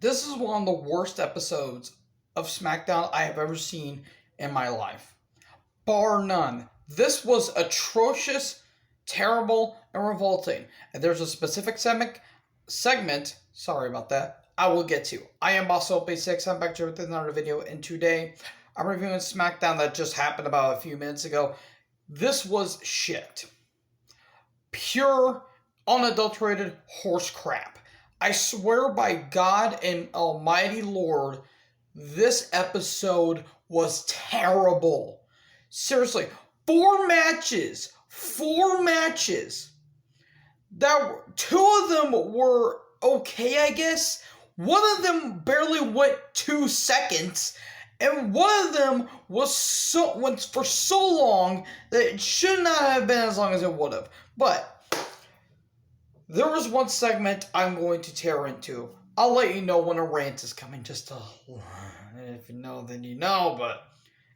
This is one of the worst episodes of Smackdown I have ever seen in my life. Bar none. This was atrocious, terrible, and revolting. And there's a specific segment, sorry about that, I will get to. I am Boss Op86, I'm back here with another video, and today I'm reviewing Smackdown that just happened about a few minutes ago. This was shit. Pure, unadulterated horse crap. I swear by God and Almighty Lord, this episode was terrible. Seriously, four matches. Two of them were okay, I guess. One of them barely went 2 seconds. And one of them went for so long that it should not have been as long as it would have. But there was one segment I'm going to tear into. I'll let you know when a rant is coming. If you know, then you know. But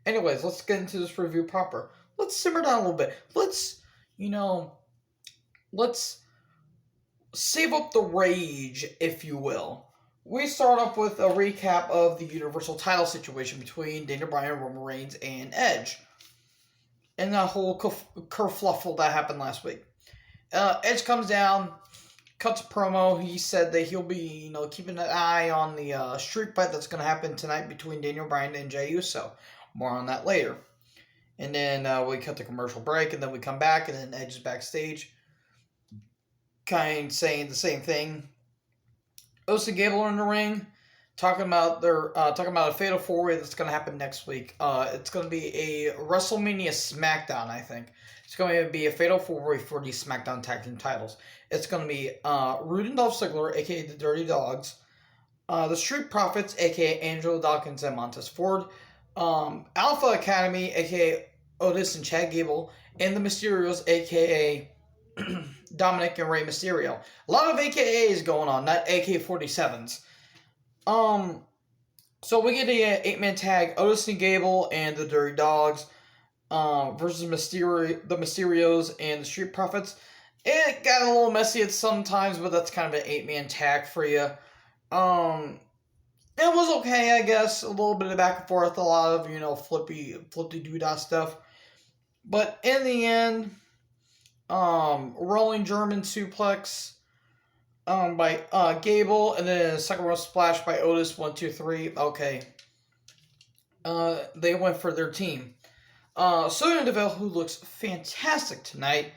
anyways, let's get into this review proper. Let's simmer down a little bit. Let's save up the rage, if you will. We start off with a recap of the Universal title situation between Daniel Bryan, Roman Reigns, and Edge. And that whole kerfluffle that happened last week. Edge comes down, cuts a promo. He said that he'll be, keeping an eye on the street fight that's going to happen tonight between Daniel Bryan and Jey Uso. More on that later. And then we cut the commercial break, and then we come back, and then Edge is backstage, kind of saying the same thing. Uso and Gable are in the ring, talking about a fatal four-way that's going to happen next week. It's going to be a WrestleMania Smackdown, I think. It's going to be a fatal four-way for the SmackDown Tag Team titles. It's going to be Rude and Dolph Ziggler, a.k.a. the Dirty Dogs, the Street Profits, a.k.a. Angelo Dawkins and Montez Ford, Alpha Academy, a.k.a. Otis and Chad Gable, and the Mysterios, a.k.a. Dominic and Rey Mysterio. A lot of AKAs going on, not AK-47s. So we get a 8-man tag, Otis and Gable and the Dirty Dogs versus the Mysterios and the Street Profits. It got a little messy at some times, but that's kind of an 8-man tag for you. It was okay, I guess. A little bit of back and forth, a lot of, flippy doodah stuff. But in the end, rolling German suplex by Gable, and then a second row splash by Otis. 1, 2, 3. Okay. They went for their team. Sonya Deville, who looks fantastic tonight,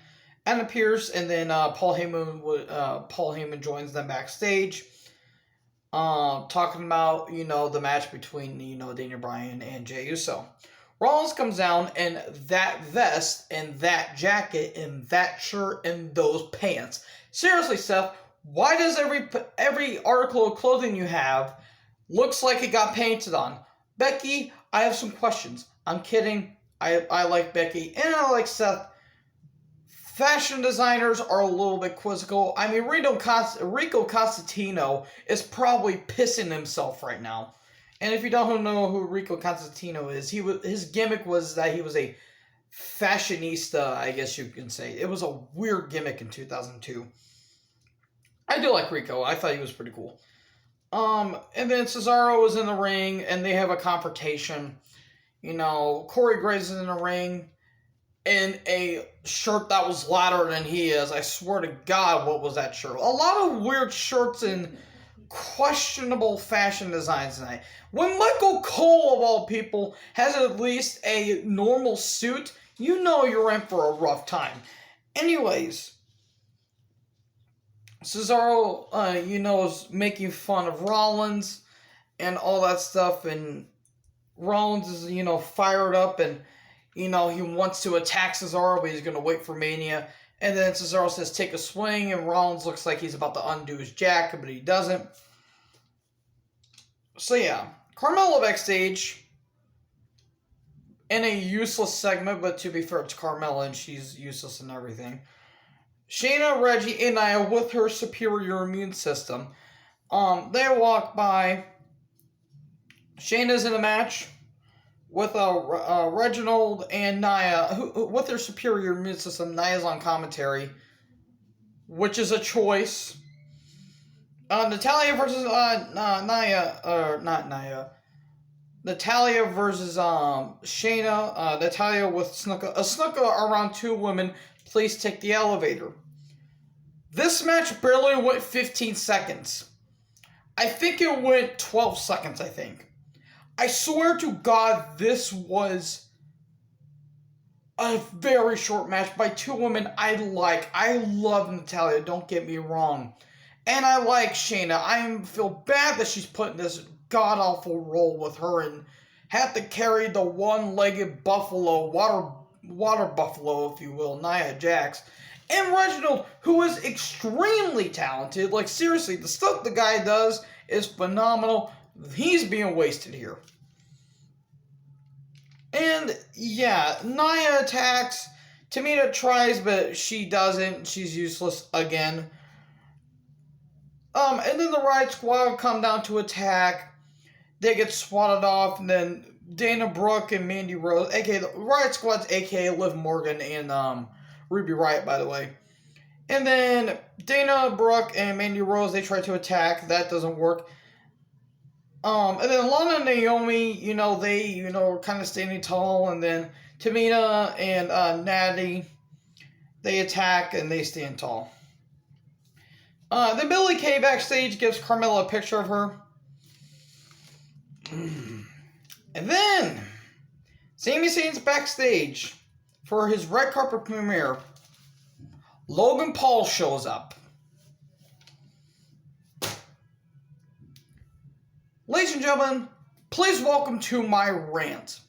Anna Pierce, and then Paul Heyman joins them backstage. Talking about the match between Daniel Bryan and Jey Uso. Rollins comes down in that vest and that jacket and that shirt and those pants. Seriously, Seth, why does every article of clothing you have looks like it got painted on? Becky, I have some questions. I'm kidding. I like Becky and I like Seth. Fashion designers are a little bit quizzical. I mean, Rico Constantino is probably pissing himself right now. And if you don't know who Rico Constantino is, his gimmick was that he was a fashionista, I guess you can say. It was a weird gimmick in 2002. I do like Rico. I thought he was pretty cool. And then Cesaro was in the ring, and they have a confrontation. Corey Graves is in the ring in a shirt that was louder than he is. I swear to God, what was that shirt? A lot of weird shirts and questionable fashion designs tonight. When Michael Cole, of all people, has at least a normal suit, you're in for a rough time. Anyways, Cesaro, is making fun of Rollins and all that stuff, and Rollins is, fired up, and, he wants to attack Cesaro, but he's going to wait for Mania. And then Cesaro says, take a swing, and Rollins looks like he's about to undo his jacket, but he doesn't. So yeah, Carmella backstage in a useless segment, but to be fair, it's Carmella, and she's useless in everything. Shayna, Reggie, and Nia with her superior immune system. They walk by. Shayna's in a match with Reginald and Nia, who with their superior immune system. Nia's on commentary, which is a choice. Natalia versus Naya, or not Naya. Natalia versus Shayna. Natalia with Snuka. A Snuka around two women. Please take the elevator. This match barely went 15 seconds. I think it went 12 seconds, I think. I swear to God, this was a very short match by two women I like. I love Natalia, don't get me wrong. And I like Shayna. I feel bad that she's put in this god-awful role with her and had to carry the one-legged buffalo, water buffalo, if you will, Nia Jax. And Reginald, who is extremely talented. Like, seriously, the stuff the guy does is phenomenal. He's being wasted here. And, yeah, Nia attacks. Tamina tries, but she doesn't. She's useless again. And then the Riot Squad come down to attack. They get swatted off, and then Dana Brooke and Mandy Rose, aka the Riot Squad's aka Liv Morgan and Ruby Riot, by the way. And then Dana Brooke and Mandy Rose, they try to attack. That doesn't work. And then Lana and Naomi, they, are kind of standing tall. And then Tamina and Natty, they attack and they stand tall. Then Billie Kay backstage gives Carmella a picture of her. And then Sami Zayn's backstage for his red carpet premiere. Logan Paul shows up. Ladies and gentlemen, please welcome to my rant.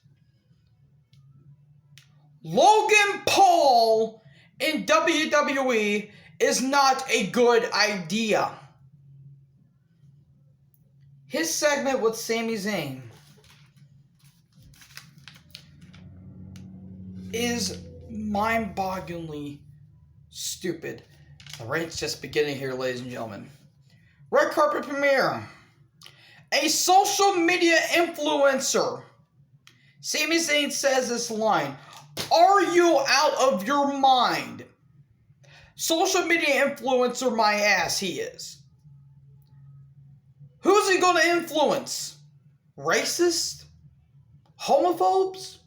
Logan Paul in WWE is not a good idea. His segment with Sami Zayn is mind-bogglingly stupid. The rant's just beginning here, ladies and gentlemen. Red carpet premiere. A social media influencer. Sami Zayn says this line. Are you out of your mind? Social media influencer my ass, he is. Who's he going to influence? Racist? Homophobes?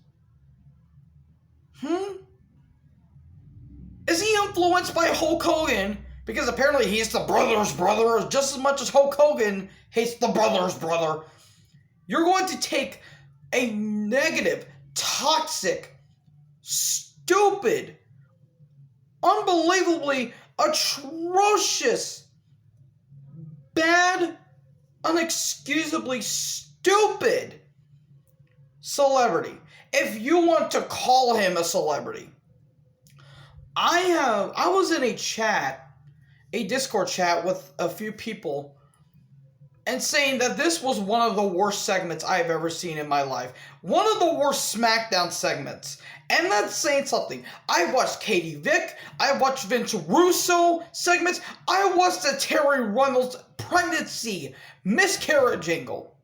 Is he influenced by Hulk Hogan? Because apparently he's the brother's brother just as much as Hulk Hogan hates the brother's brother. You're going to take a negative, toxic, stupid, unbelievably atrocious, bad, unexcusably stupid celebrity. If you want to call him a celebrity. I was in a Discord chat with a few people and saying that this was one of the worst segments I've ever seen in my life. One of the worst Smackdown segments. And that's saying something. I watched Katie Vick. I watched Vince Russo segments. I watched the Terry Runnels pregnancy miscarriage angle.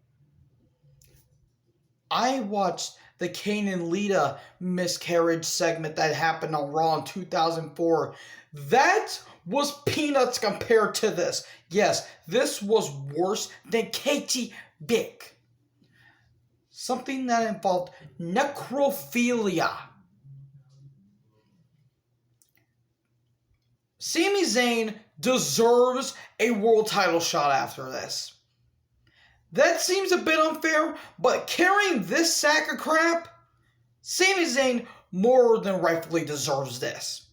I watched the Kane and Lita miscarriage segment that happened on Raw in 2004. That was peanuts compared to this. Yes, this was worse than Katie Vick. Something that involved necrophilia. Sami Zayn deserves a world title shot after this. That seems a bit unfair, but carrying this sack of crap, Sami Zayn more than rightfully deserves this.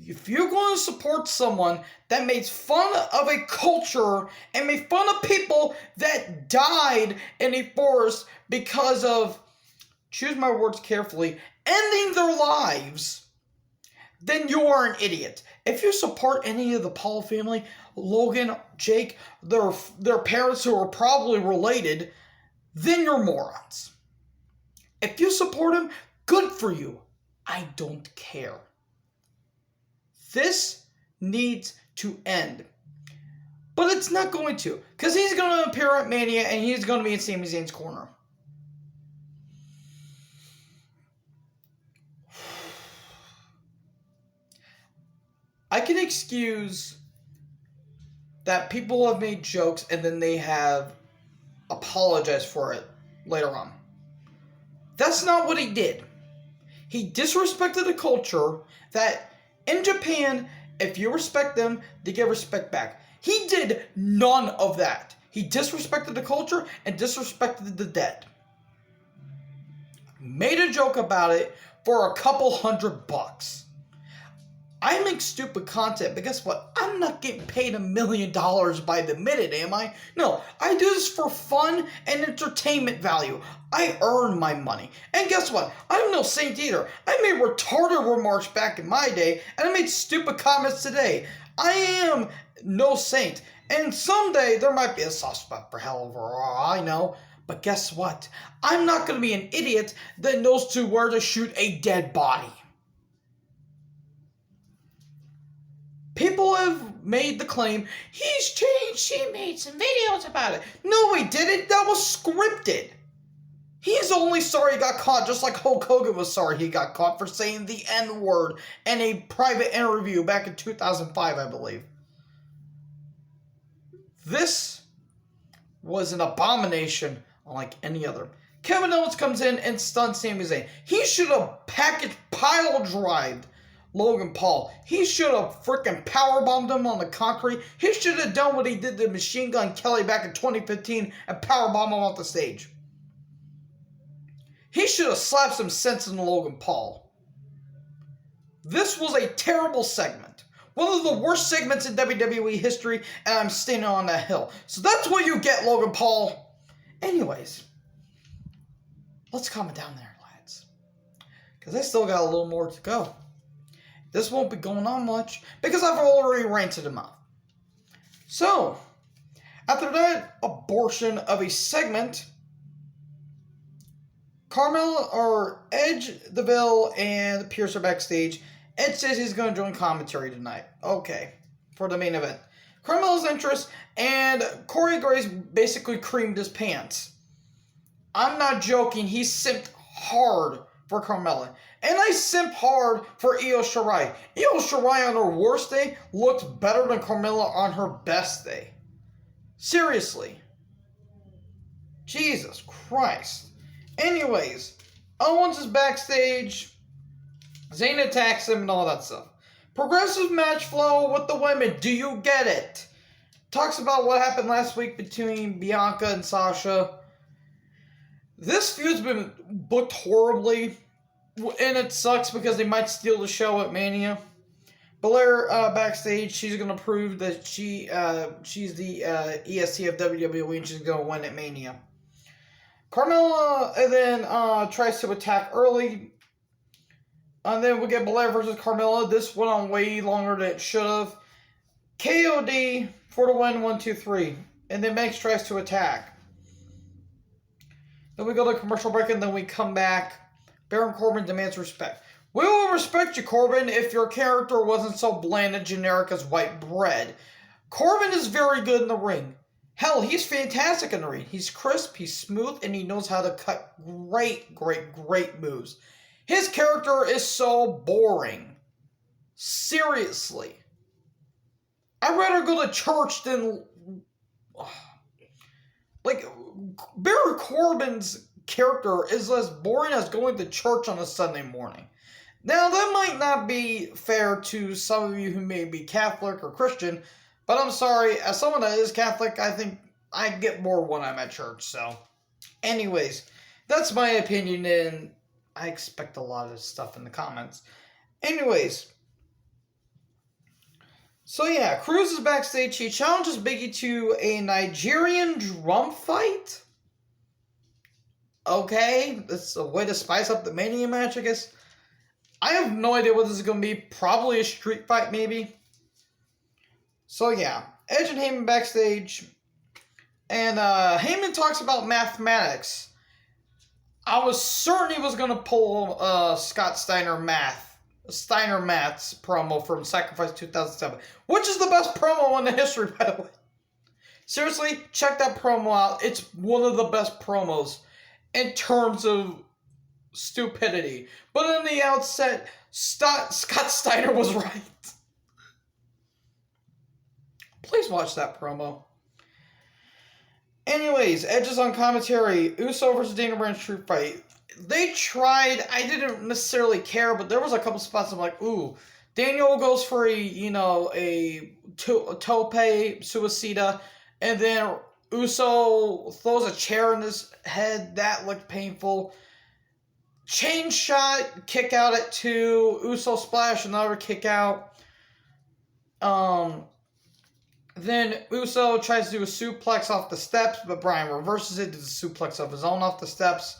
If you're going to support someone that made fun of a culture and made fun of people that died in a forest because of, choose my words carefully, ending their lives, then you are an idiot. If you support any of the Paul family, Logan, Jake, their parents who are probably related, then you're morons. If you support him, good for you. I don't care. This needs to end. But it's not going to. Because he's going to appear at Mania and he's going to be in Sami Zayn's corner. I can excuse that people have made jokes and then they have apologized for it later on. That's not what he did. He disrespected the culture that in Japan, if you respect them, they get respect back. He did none of that. He disrespected the culture and disrespected the dead. Made a joke about it for a couple $100. I make stupid content, but guess what? I'm not getting paid $1 million by the minute, am I? No, I do this for fun and entertainment value. I earn my money. And guess what? I'm no saint either. I made retarded remarks back in my day, and I made stupid comments today. I am no saint. And someday there might be a soft spot for hell for all I know. But guess what? I'm not going to be an idiot that knows to where to shoot a dead body. People have made the claim, he's changed, he made some videos about it. No, he didn't. That was scripted. He's only sorry he got caught, just like Hulk Hogan was sorry he got caught for saying the N-word in a private interview back in 2005, I believe. This was an abomination unlike any other. Kevin Owens comes in and stuns Sami Zayn. He should have package pile drived Logan Paul. He should have freaking powerbombed him on the concrete. He should have done what he did to Machine Gun Kelly back in 2015 and powerbombed him off the stage. He should have slapped some sense into Logan Paul. This was a terrible segment. One of the worst segments in WWE history, and I'm standing on that hill. So that's what you get, Logan Paul. Anyways, let's calm it down there, lads. Because I still got a little more to go. This won't be going on much, because I've already ranted him out. So, after that abortion of a segment, Edge, the Bill, and Pierce are backstage. Edge says he's going to join commentary tonight. Okay, for the main event. Carmelo's interest, and Corey Graves basically creamed his pants. I'm not joking, he simped hard for Carmella. And I simped hard for Io Shirai. Io Shirai on her worst day looked better than Carmella on her best day. Seriously. Jesus Christ. Anyways, Owens is backstage. Zayn attacks him and all that stuff. Progressive match flow with the women. Do you get it? Talks about what happened last week between Bianca and Sasha. This feud's been booked horribly. And it sucks because they might steal the show at Mania. Belair backstage, she's going to prove that she's the EST of WWE and she's going to win at Mania. Carmella and then tries to attack early. And then we get Belair versus Carmella. This went on way longer than it should have. KOD for the win, 1, 2, 3. And then Banks tries to attack. Then we go to commercial break and then we come back. Baron Corbin demands respect. We will respect you, Corbin, if your character wasn't so bland and generic as white bread. Corbin is very good in the ring. Hell, he's fantastic in the ring. He's crisp, he's smooth, and he knows how to cut great moves. His character is so boring. Seriously. I'd rather go to church than... Baron Corbin's character is as boring as going to church on a Sunday morning. Now, that might not be fair to some of you who may be Catholic or Christian, but I'm sorry, as someone that is Catholic, I think I get bored when I'm at church, so. Anyways, that's my opinion, and I expect a lot of stuff in the comments. Anyways. So yeah, Cruz is backstage. He challenges Biggie to a Nigerian drum fight. Okay, that's a way to spice up the Mania match, I guess. I have no idea what this is going to be. Probably a street fight, maybe. So yeah, Edge and Heyman backstage. And Heyman talks about mathematics. I was certain he was going to pull Scott Steiner Math's promo from Sacrifice 2007. Which is the best promo in the history, by the way. Seriously, check that promo out. It's one of the best promos in terms of stupidity. But in the outset, Scott Steiner was right. Please watch that promo. Anyways, Edge is on commentary. Uso versus Daniel Bryan street fight. They tried. I didn't necessarily care, but there was a couple spots I'm like, ooh. Daniel goes for a tope suicida, and then Uso throws a chair in his head. That looked painful. Chain shot, kick out at 2. Uso splash, another kick out. Then Uso tries to do a suplex off the steps, but Bryan reverses it, does a suplex of his own off the steps.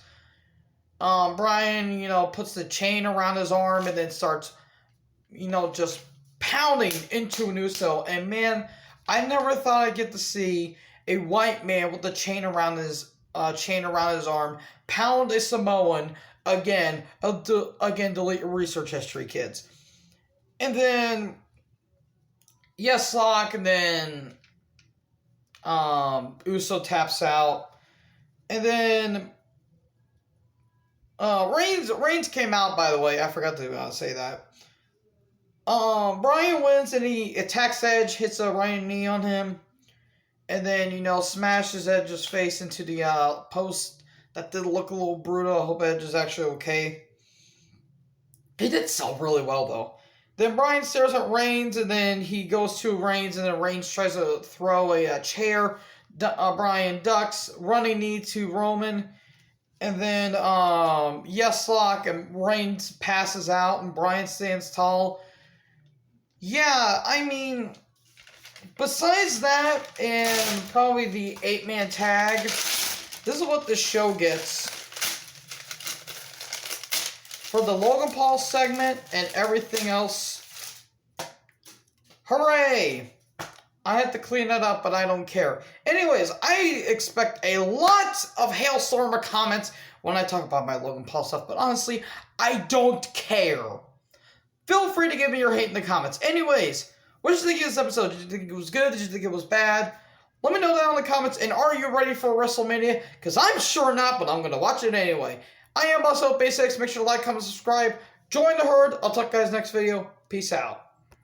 Bryan, puts the chain around his arm and then starts, just pounding into an Uso. And man, I never thought I'd get to see a white man with the chain around his arm pound a Samoan again. Delete your research history, kids. And then yes, lock, and then Uso taps out, and then Reigns came out. By the way, I forgot to say that. Bryan wins and he attacks Edge, hits a running knee on him, and then smashes Edge's face into the post. That did look a little brutal. I hope Edge is actually okay. He did sell really well though. Then Bryan stares at Reigns, and then he goes to Reigns, and then Reigns tries to throw a chair. Bryan ducks, running knee to Roman, and then yes lock, and Reigns passes out, and Bryan stands tall. Yeah, I mean, besides that, and probably the 8-man tag, this is what this show gets. For the Logan Paul segment and everything else, hooray! I had to clean that up, but I don't care. Anyways, I expect a lot of hailstorm of comments when I talk about my Logan Paul stuff, but honestly, I don't care. Feel free to give me your hate in the comments. Anyways, what did you think of this episode? Did you think it was good? Did you think it was bad? Let me know down in the comments, and are you ready for WrestleMania? Because I'm sure not, but I'm going to watch it anyway. I am Boss Basics. Make sure to like, comment, subscribe. Join the herd. I'll talk to you guys next video. Peace out.